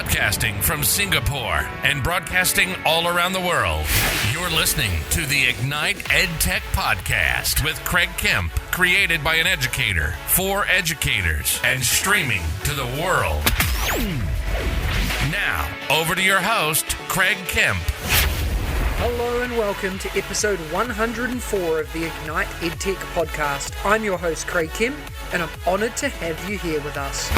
Podcasting from Singapore and broadcasting all around the world. You're listening to the Ignite EdTech Podcast with Craig Kemp, created by an educator for educators and streaming to the world. Now, over to your host, Craig Kemp. Hello and welcome to episode 104 of the Ignite EdTech Podcast. I'm your host, Craig Kemp, and I'm honoured to have you here with us.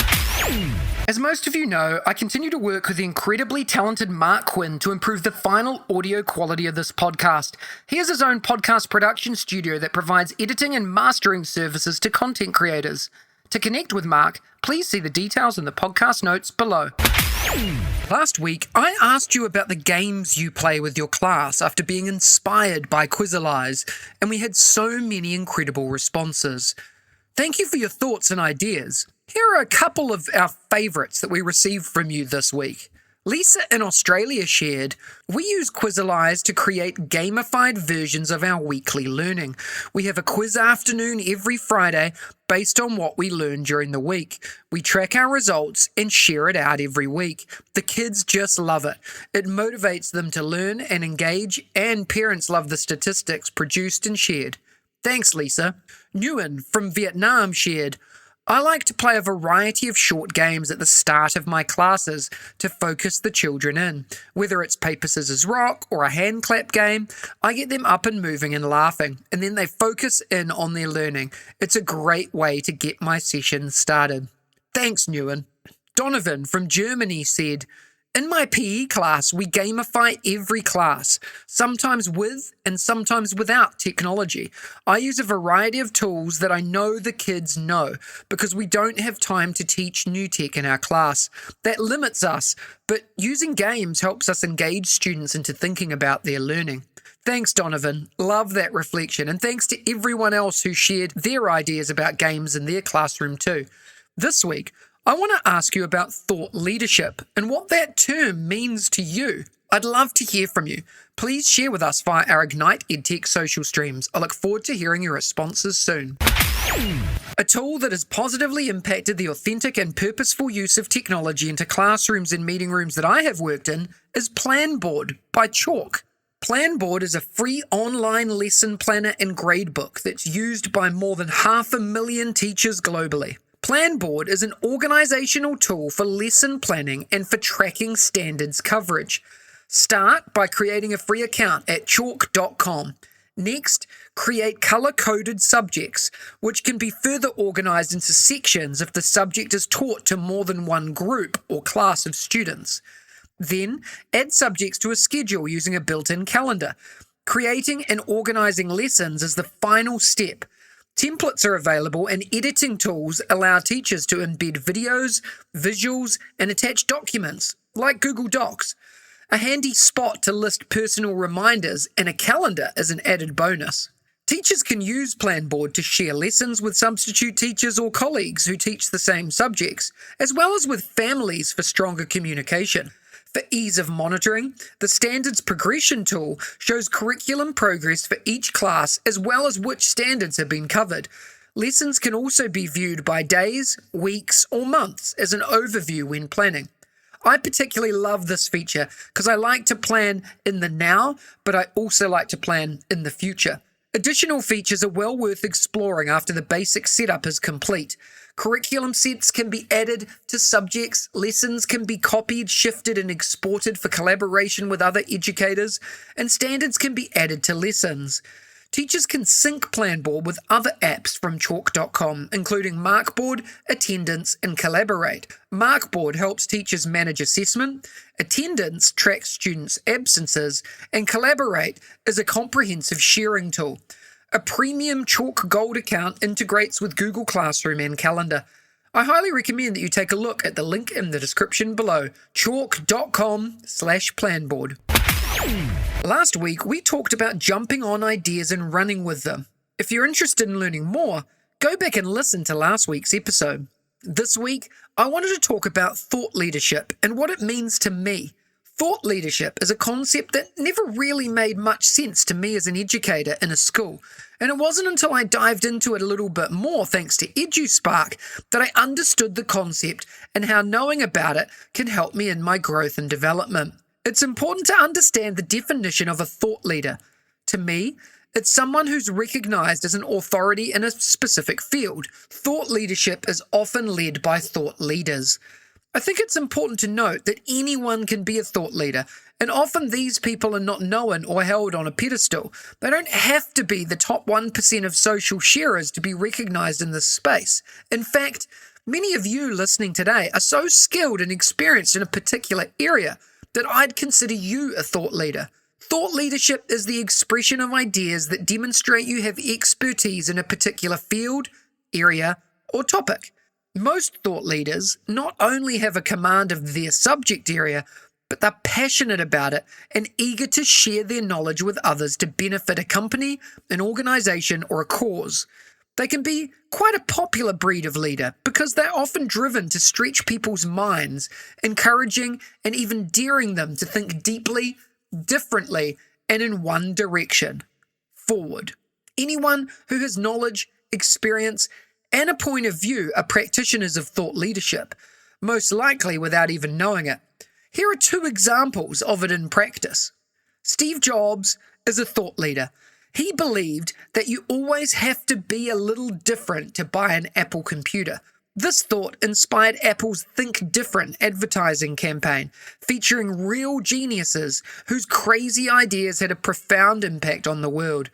As most of you know, I continue to work with the incredibly talented Mark Quinn to improve the final audio quality of this podcast. He has his own podcast production studio that provides editing and mastering services to content creators. To connect with Mark, please see the details in the podcast notes below. Last week, I asked you about the games you play with your class after being inspired by Quizalize, and we had so many incredible responses. Thank you for your thoughts and ideas. Here are a couple of our favourites that we received from you this week. Lisa in Australia shared, "We use Quizalize to create gamified versions of our weekly learning. We have a quiz afternoon every Friday based on what we learn during the week. We track our results and share it out every week. The kids just love it. It motivates them to learn and engage, and parents love the statistics produced and shared. Thanks, Lisa." Nguyen from Vietnam shared, "I like to play a variety of short games at the start of my classes to focus the children in. Whether it's paper, scissors, rock or a hand clap game, I get them up and moving and laughing, and then they focus in on their learning. It's a great way to get my sessions started." Thanks, Nguyen. Donovan from Germany said, "In my PE class, we gamify every class, sometimes with and sometimes without technology. I use a variety of tools that I know the kids know because we don't have time to teach new tech in our class. That limits us, but using games helps us engage students into thinking about their learning." Thanks, Donovan. Love that reflection, and thanks to everyone else who shared their ideas about games in their classroom too. This week, I want to ask you about thought leadership and what that term means to you. I'd love to hear from you. Please share with us via our Ignite EdTech social streams. I look forward to hearing your responses soon. A tool that has positively impacted the authentic and purposeful use of technology into classrooms and meeting rooms that I have worked in is Planboard by Chalk. Planboard is a free online lesson planner and gradebook that's used by more than 500,000 teachers globally. Planboard is an organizational tool for lesson planning and for tracking standards coverage. Start by creating a free account at chalk.com. Next, create color-coded subjects, which can be further organized into sections if the subject is taught to more than one group or class of students. Then, add subjects to a schedule using a built-in calendar. Creating and organizing lessons is the final step. Templates are available, and editing tools allow teachers to embed videos, visuals, and attach documents, like Google Docs. A handy spot to list personal reminders and a calendar is an added bonus. Teachers can use Planboard to share lessons with substitute teachers or colleagues who teach the same subjects, as well as with families for stronger communication. For ease of monitoring, the Standards Progression tool shows curriculum progress for each class as well as which standards have been covered. Lessons can also be viewed by days, weeks, or months as an overview when planning. I particularly love this feature because I like to plan in the now, but I also like to plan in the future. Additional features are well worth exploring after the basic setup is complete. Curriculum sets can be added to subjects, lessons can be copied, shifted, and exported for collaboration with other educators, and standards can be added to lessons. Teachers can sync Planboard with other apps from chalk.com, including Markboard, Attendance, and Collaborate. Markboard helps teachers manage assessment, Attendance tracks students' absences, and Collaborate is a comprehensive sharing tool. A premium Chalk Gold account integrates with Google Classroom and Calendar. I highly recommend that you take a look at the link in the description below, chalk.com/Planboard. Last week, we talked about jumping on ideas and running with them. If you're interested in learning more, go back and listen to last week's episode. This week, I wanted to talk about thought leadership and what it means to me. Thought leadership is a concept that never really made much sense to me as an educator in a school, and it wasn't until I dived into it a little bit more thanks to eduspark that I understood the concept and how knowing about it can help me in my growth and development. It's important to understand the definition of a thought leader. To me, it's someone who's recognized as an authority in a specific field. Thought leadership is often led by thought leaders. I think it's important to note that anyone can be a thought leader, and often these people are not known or held on a pedestal. They don't have to be the top 1% of social sharers to be recognized in this space. In fact, many of you listening today are so skilled and experienced in a particular area that I'd consider you a thought leader. Thought leadership is the expression of ideas that demonstrate you have expertise in a particular field, area, or topic. Most thought leaders not only have a command of their subject area, but they're passionate about it and eager to share their knowledge with others to benefit a company, an organization, or a cause. They can be quite a popular breed of leader because they're often driven to stretch people's minds, encouraging and even daring them to think deeply, differently, and in one direction, forward. Anyone who has knowledge, experience, and a point of view are practitioners of thought leadership, most likely without even knowing it. Here are 2 examples of it in practice. Steve Jobs is a thought leader. He believed that you always have to be a little different to buy an Apple computer. This thought inspired Apple's Think Different advertising campaign, featuring real geniuses whose crazy ideas had a profound impact on the world.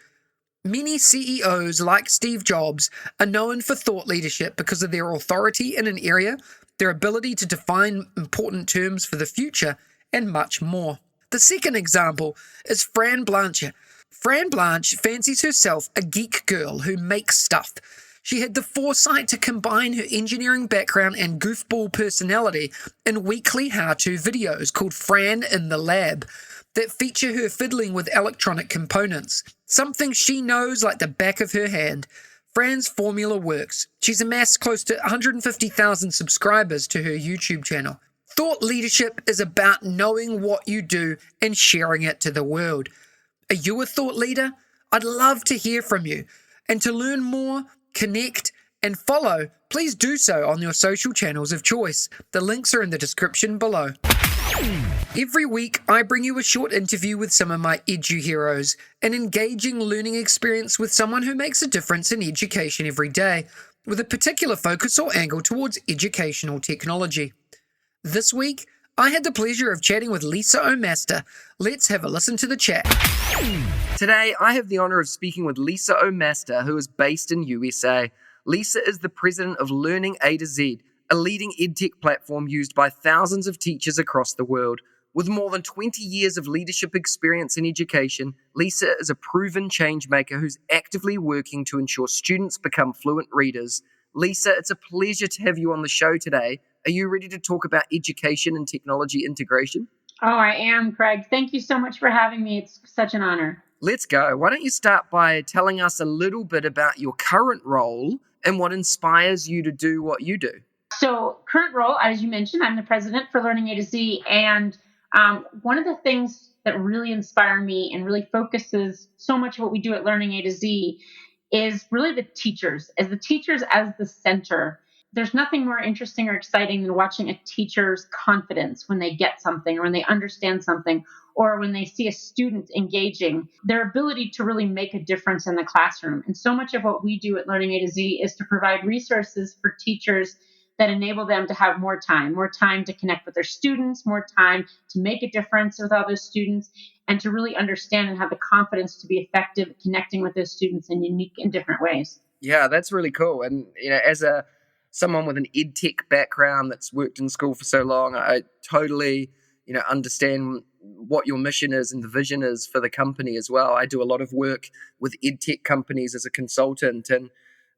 Many CEOs like Steve Jobs are known for thought leadership because of their authority in an area, their ability to define important terms for the future, and much more. The second example is Fran Blancher. Fran Blanche fancies herself a geek girl who makes stuff. She had the foresight to combine her engineering background and goofball personality in weekly how-to videos called Fran in the Lab that feature her fiddling with electronic components, something she knows like the back of her hand. Fran's formula works. She's amassed close to 150,000 subscribers to her YouTube channel. Thought leadership is about knowing what you do and sharing it to the world. Are you a thought leader? I'd love to hear from you. And to learn more, connect, and follow, please do so on your social channels of choice. The links are in the description below. Every week, I bring you a short interview with some of my edu heroes, an engaging learning experience with someone who makes a difference in education every day, with a particular focus or angle towards educational technology. This week, I had the pleasure of chatting with Lisa O'Master. Let's have a listen to the chat. Today, I have the honor of speaking with Lisa O'Master, who is based in USA. Lisa is the president of Learning A to Z, a leading edtech platform used by thousands of teachers across the world. With more than 20 years of leadership experience in education, Lisa is a proven change maker who's actively working to ensure students become fluent readers. Lisa, it's a pleasure to have you on the show today. Are you ready to talk about education and technology integration? Oh, I am, Craig. Thank you so much for having me. It's such an honor. Let's go. Why don't you start by telling us a little bit about your current role and what inspires you to do what you do? So, current role, as you mentioned, I'm the president for Learning A to Z, and one of the things that really inspire me and really focuses so much of what we do at Learning A to Z is really the teachers as the center. There's nothing more interesting or exciting than watching a teacher's confidence when they get something or when they understand something or when they see a student engaging, their ability to really make a difference in the classroom. And so much of what we do at Learning A to Z is to provide resources for teachers that enable them to have more time to connect with their students, more time to make a difference with all those students, and to really understand and have the confidence to be effective at connecting with those students in unique and different ways. Yeah, that's really cool. And, as someone with an edtech background that's worked in school for so long, I totally, understand what your mission is and the vision is for the company as well. I do a lot of work with edtech companies as a consultant, and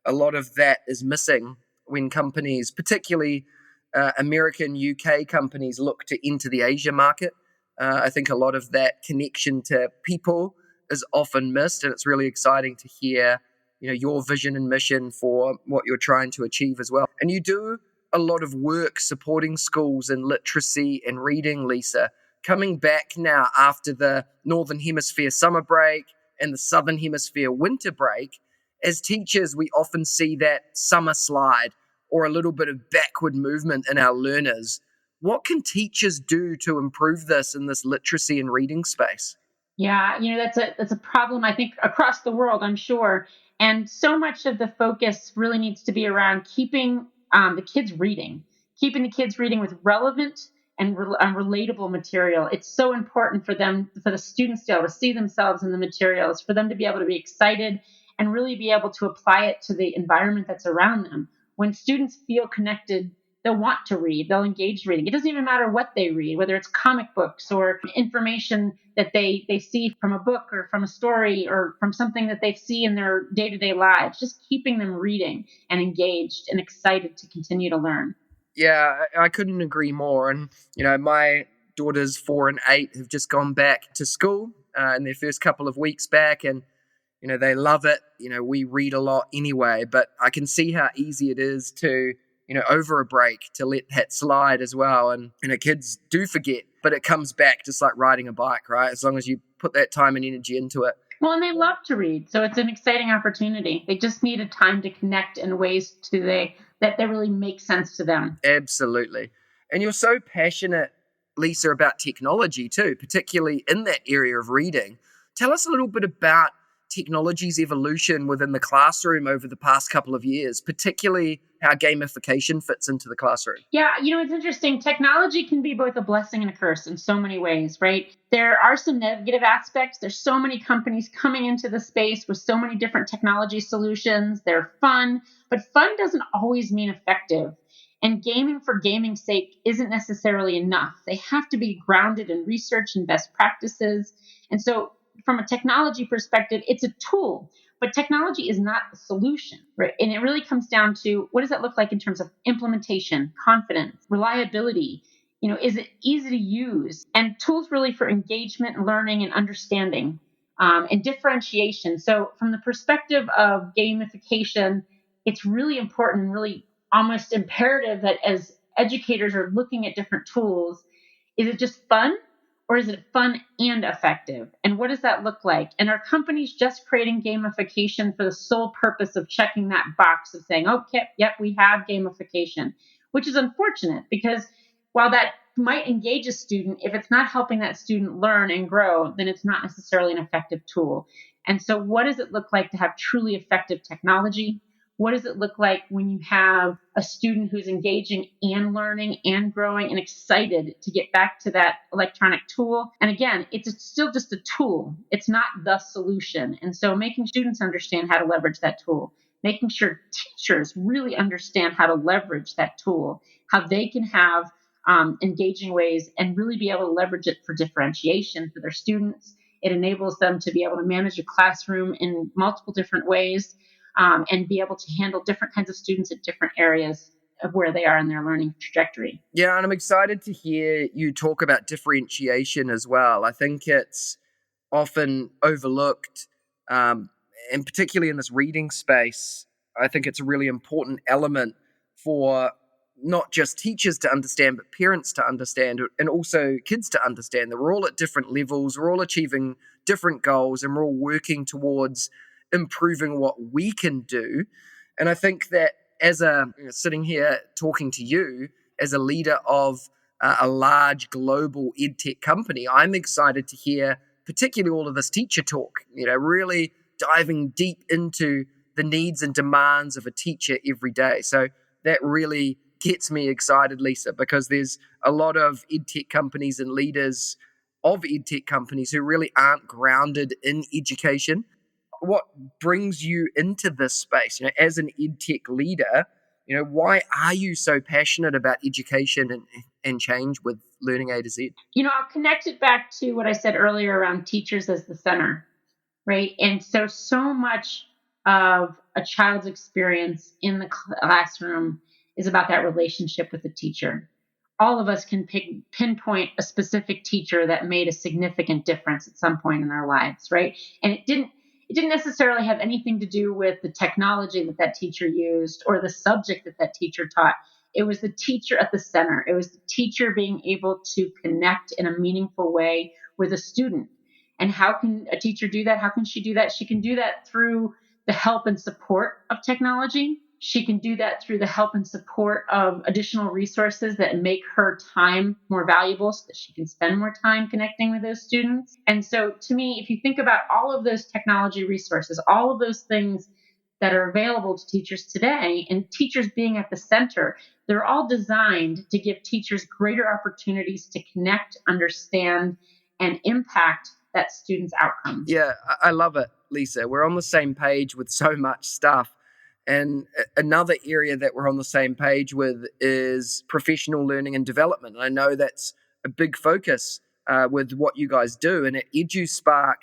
a lot of that is missing when companies, particularly American, UK companies, look to enter the Asia market. I think a lot of that connection to people is often missed, and it's really exciting to hear, your vision and mission for what you're trying to achieve as well. And you do a lot of work supporting schools in literacy and reading, Lisa. coming back now after the Northern Hemisphere summer break and the Southern Hemisphere winter break, as teachers, we often see that summer slide or a little bit of backward movement in our learners. What can teachers do to improve this in this literacy and reading space? Yeah, that's a problem I think across the world, I'm sure. And so much of the focus really needs to be around keeping the kids reading, keeping the kids reading with relevant and relatable material. It's so important for them, for the students to be able to see themselves in the materials, for them to be able to be excited and really be able to apply it to the environment that's around them. When students feel connected, they'll want to read, they'll engage reading. It doesn't even matter what they read, whether it's comic books or information that they see from a book or from a story or from something that they see in their day-to-day lives, just keeping them reading and engaged and excited to continue to learn. Yeah, I couldn't agree more. And, my daughters 4 and 8 have just gone back to school in their first couple of weeks back, and they love it. We read a lot anyway, but I can see how easy it is to over a break to let that slide as well. And, kids do forget, but it comes back just like riding a bike, right? As long as you put that time and energy into it. Well, and they love to read, so it's an exciting opportunity. They just need a time to connect in ways that really make sense to them. Absolutely. And you're so passionate, Lisa, about technology too, particularly in that area of reading. Tell us a little bit about technology's evolution within the classroom over the past couple of years, particularly how gamification fits into the classroom. Yeah, it's interesting. Technology can be both a blessing and a curse in so many ways, right? There are some negative aspects. There's so many companies coming into the space with so many different technology solutions. They're fun, but fun doesn't always mean effective. And gaming for gaming's sake isn't necessarily enough. They have to be grounded in research and best practices. And so from a technology perspective, it's a tool, but technology is not the solution, right? And it really comes down to, what does that look like in terms of implementation, confidence, reliability? Is it easy to use? And tools really for engagement, learning, and understanding, and differentiation. So from the perspective of gamification, it's really important and really almost imperative that as educators are looking at different tools, is it just fun? Or is it fun and effective? And what does that look like? And are companies just creating gamification for the sole purpose of checking that box of saying, okay, yep, we have gamification, which is unfortunate because while that might engage a student, if it's not helping that student learn and grow, then it's not necessarily an effective tool. And so what does it look like to have truly effective technology? What does it look like when you have a student who's engaging and learning and growing and excited to get back to that electronic tool? And again, it's still just a tool. It's not the solution. And so making students understand how to leverage that tool, making sure teachers really understand how to leverage that tool, how they can have engaging ways and really be able to leverage it for differentiation for their students. It enables them to be able to manage a classroom in multiple different ways. And be able to handle different kinds of students at different areas of where they are in their learning trajectory. Yeah, and I'm excited to hear you talk about differentiation as well. I think it's often overlooked, and particularly in this reading space, I think it's a really important element for not just teachers to understand, but parents to understand, and also kids to understand that we're all at different levels, we're all achieving different goals, and we're all working towards improving what we can do. And I think that as sitting here talking to you as a leader of a large global edtech company, I'm excited to hear particularly all of this teacher talk, really diving deep into the needs and demands of a teacher every day. So that really gets me excited, Lisa, because there's a lot of edtech companies and leaders of edtech companies who really aren't grounded in education. What brings you into this space? As an edtech leader, why are you so passionate about education and change with Learning A to Z? I'll connect it back to what I said earlier around teachers as the center, right? And so much of a child's experience in the classroom is about that relationship with the teacher. All of us can pinpoint a specific teacher that made a significant difference at some point in their lives, right? And it didn't necessarily have anything to do with the technology that teacher used or the subject that teacher taught. It was the teacher at the center. It was the teacher being able to connect in a meaningful way with a student. And how can a teacher do that? How can she do that? She can do that through the help and support of technology. She can do that through the help and support of additional resources that make her time more valuable so that she can spend more time connecting with those students. And so to me, if you think about all of those technology resources, all of those things that are available to teachers today, and teachers being at the center, they're all designed to give teachers greater opportunities to connect, understand, and impact that student's outcomes. Yeah, I love it, Lisa. We're on the same page with so much stuff. And another area that we're on the same page with is professional learning and development. I know that's a big focus with what you guys do. And at eduspark,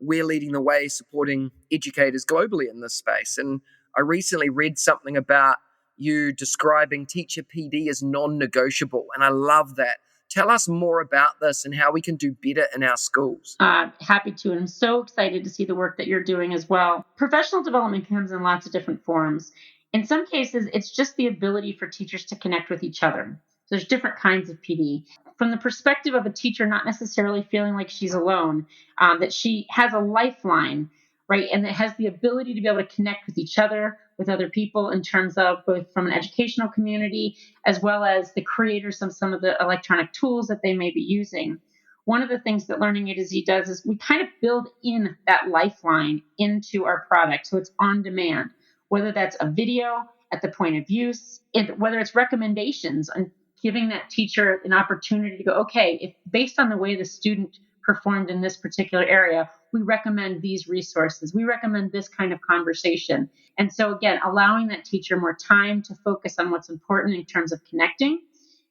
we're leading the way supporting educators globally in this space. And I recently read something about you describing teacher Pd as non-negotiable. And I love that. Tell us more about this and how we can do better in our schools. Happy to. And I'm so excited to see the work that you're doing as well. Professional development comes in lots of different forms. In some cases, it's just the ability for teachers to connect with each other. So there's different kinds of PD. From the perspective of a teacher not necessarily feeling like she's alone, that she has a lifeline, right? And that has the ability to be able to connect with each other, with other people in terms of both from an educational community, as well as the creators of some of the electronic tools that they may be using. One of the things that Learning A to Z does is we kind of build in that lifeline into our product. So it's on demand, whether that's a video at the point of use, whether it's recommendations and giving that teacher an opportunity to go, okay, if based on the way the student performed in this particular area, we recommend these resources. We recommend this kind of conversation. And so again, allowing that teacher more time to focus on what's important in terms of connecting,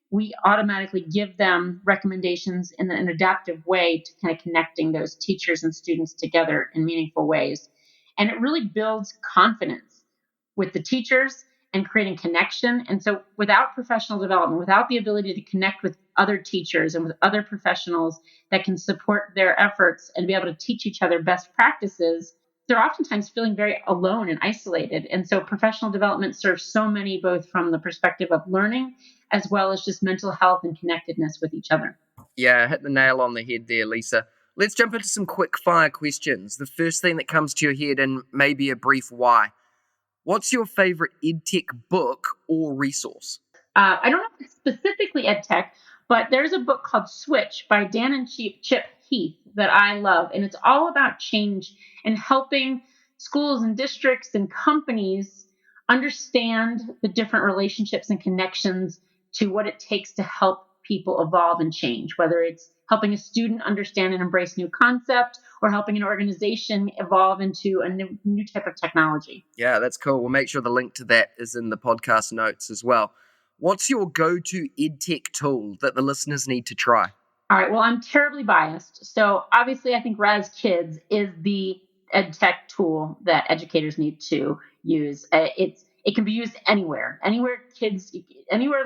we automatically give them recommendations in an adaptive way to kind of connecting those teachers and students together in meaningful ways. And it really builds confidence with the teachers and creating connection. And so without professional development, without the ability to connect with other teachers and with other professionals that can support their efforts and be able to teach each other best practices, they're oftentimes feeling very alone and isolated. And so professional development serves so many, both from the perspective of learning, as well as just mental health and connectedness with each other. Yeah, hit the nail on the head there, Lisa. Let's jump into some quick fire questions. The first thing that comes to your head, and maybe a brief why. What's your favorite EdTech book or resource? I don't know if it's specifically EdTech, but there's a book called Switch by Dan and Chip Heath that I love. And it's all about change and helping schools and districts and companies understand the different relationships and connections to what it takes to help people evolve and change, whether it's helping a student understand and embrace new concept or helping an organization evolve into a new type of technology. Yeah, that's cool. We'll make sure the link to that is in the podcast notes as well. What's your go-to EdTech tool that the listeners need to try? All right. Well, I'm terribly biased. So obviously, I think Raz Kids is the EdTech tool that educators need to use. It can be used anywhere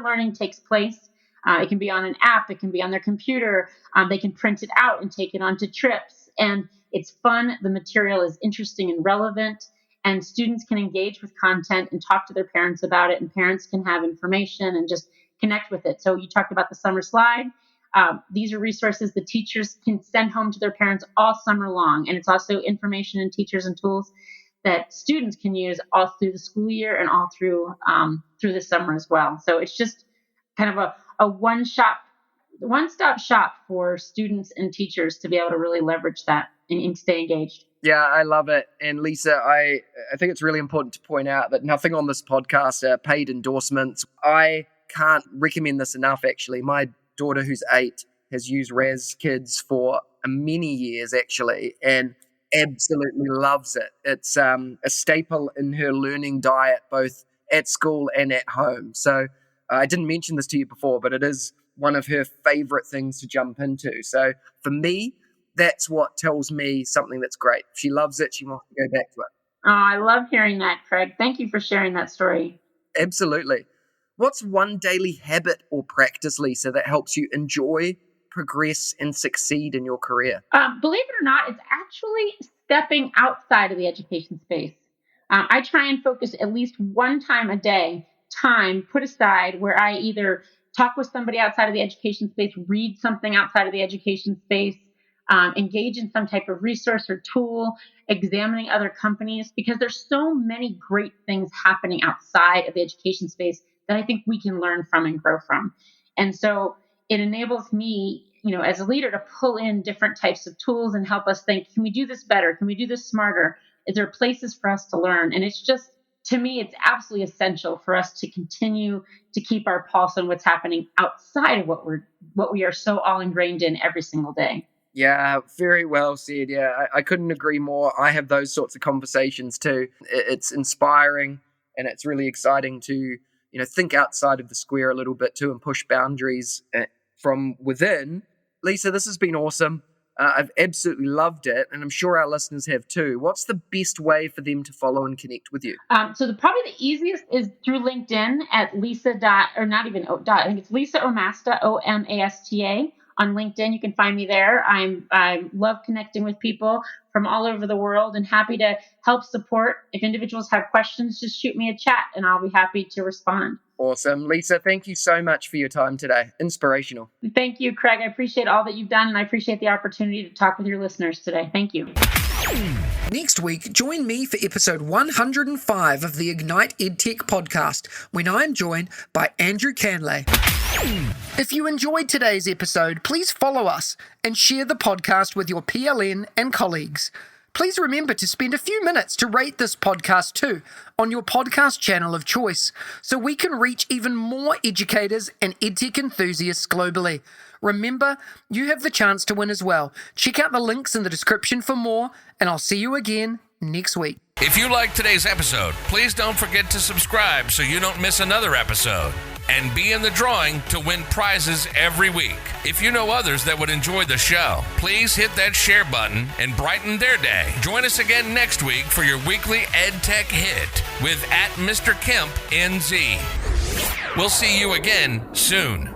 learning takes place. It can be on an app. It can be on their computer. They can print it out and take it onto trips. And it's fun. The material is interesting and relevant. And students can engage with content and talk to their parents about it. And parents can have information and just connect with it. So you talked about the summer slide. These are resources the teachers can send home to their parents all summer long. And it's also information and teachers and tools that students can use all through the school year and all through the summer as well. So it's just kind of a one-stop shop for students and teachers to be able to really leverage that and stay engaged. Yeah, I love it. And Lisa, I think it's really important to point out that nothing on this podcast are paid endorsements. I can't recommend this enough, actually. My daughter, who's 8, has used Raz Kids for many years, actually, and absolutely loves it. It's a staple in her learning diet, both at school and at home. So I didn't mention this to you before, but it is one of her favorite things to jump into. So for me, that's what tells me something that's great. If she loves it, she wants to go back to it. Oh, I love hearing that, Craig. Thank you for sharing that story. Absolutely. What's one daily habit or practice, Lisa, that helps you enjoy, progress, and succeed in your career? Believe it or not, it's actually stepping outside of the education space. I try and focus at least one time a day time put aside where I either talk with somebody outside of the education space, read something outside of the education space, engage in some type of resource or tool, examining other companies, because there's so many great things happening outside of the education space that I think we can learn from and grow from. And so it enables me, as a leader, to pull in different types of tools and help us think, can we do this better? Can we do this smarter? Is there places for us to learn? And it's just, to me, it's absolutely essential for us to continue to keep our pulse on what's happening outside of what we are so all ingrained in every single day. Yeah, very well said. Yeah, I couldn't agree more. I have those sorts of conversations too. It's inspiring and it's really exciting to, think outside of the square a little bit too and push boundaries from within. Lisa, this has been awesome. I've absolutely loved it, and I'm sure our listeners have too. What's the best way for them to follow and connect with you? So probably the easiest is through LinkedIn at Lisa I think it's Lisa Omasta, Omasta. On LinkedIn, you can find me there. I love connecting with people from all over the world and happy to help support. If individuals have questions, just shoot me a chat and I'll be happy to respond. Awesome. Lisa, thank you so much for your time today. Inspirational. Thank you, Craig. I appreciate all that you've done and I appreciate the opportunity to talk with your listeners today. Thank you. Next week, join me for episode 105 of the Ignite EdTech Podcast, when I'm joined by Andrew Canlay. If you enjoyed today's episode, please follow us and share the podcast with your PLN and colleagues. Please remember to spend a few minutes to rate this podcast too on your podcast channel of choice, so we can reach even more educators and EdTech enthusiasts globally. Remember, you have the chance to win as well. Check out the links in the description for more, and I'll see you again next week. If you liked today's episode, please don't forget to subscribe so you don't miss another episode. And be in the drawing to win prizes every week. If you know others that would enjoy the show, please hit that share button and brighten their day. Join us again next week for your weekly EdTech hit with @Mr. Kemp NZ. We'll see you again soon.